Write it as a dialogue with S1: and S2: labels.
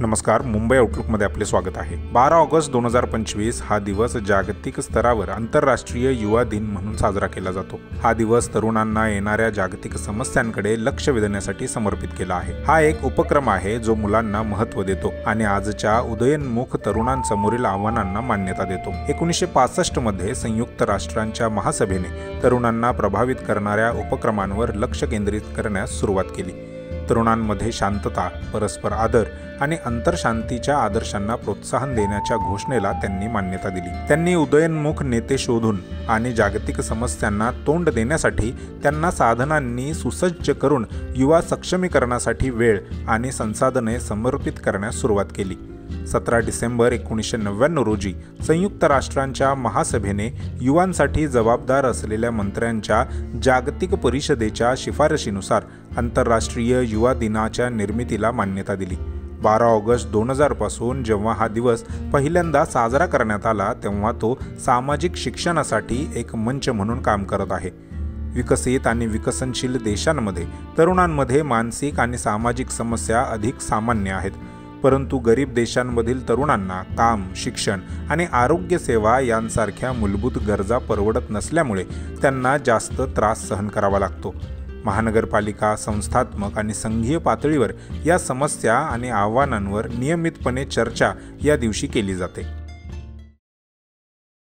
S1: नमस्कार, मुंबई आउटलुकमध्ये आपले स्वागत आहे। 12 ऑगस्ट 2025 हा दिवस जागतिक स्तरावर आंतरराष्ट्रीय युवा दिन म्हणून साजरा केला जातो। हा दिवस तरुणांना येणाऱ्या जागतिक समस्यांकडे लक्ष वेधण्यासाठी समर्पित केला आहे। हा एक उपक्रम आहे जो मुलांना महत्त्व देतो आणि आजच्या उदयोन्मुख तरुणांसमोरील आव्हानांना मान्यता देतो। 1965 मध्ये संयुक्त राष्ट्रांच्या महासभेने तरुणांना प्रभावित करणाऱ्या उपक्रमांवर लक्ष केंद्रित करण्यास सुरुवात केली। तरुणांमध्ये शांतता, परस्पर आदर आणि अंतरशांतीच्या आदर्शांना प्रोत्साहन देण्याच्या घोषणेला त्यांनी मान्यता दिली। त्यांनी उदयोन्मुख नेते शोधून आणि जागतिक समस्यांना तोंड देण्यासाठी त्यांना साधनांनी सुसज्ज करून युवा सक्षमीकरणासाठी वेळ आणि संसाधने समर्पित करण्यास सुरुवात केली। 17 डिसेंबर 1999 रोजी संयुक्त राष्ट्रांच्या महासभेने युवांसाठी जबाबदार असलेल्या मंत्र्यांच्या जागतिक परिषदेच्या शिफारशीनुसार आंतरराष्ट्रीय युवा दिनाच्या निर्मितीला मान्यता दिली। 12 ऑगस्ट 2000 पासून जेव्हा हा दिवस पहिल्यांदा साजरा करण्यात आला तेव्हा तो सामाजिक शिक्षणासाठी एक मंच म्हणून काम करत आहे। विकसित आणि विकसनशील देशांमध्ये तरुणांमध्ये मानसिक आणि सामाजिक समस्या अधिक सामान्य आहेत, परंतु गरीब देशांमधील तरुणांना काम, शिक्षण आणि आरोग्य सेवा यांसारख्या मूलभूत गरजा परवडत नसल्यामुळे त्यांना जास्त त्रास सहन करावा लागतो। महानगरपालिका, संस्थात्मक आणि संघीय पातळीवर या समस्या आणि आव्हानांवर नियमितपणे चर्चा या दिवशी केली जाते।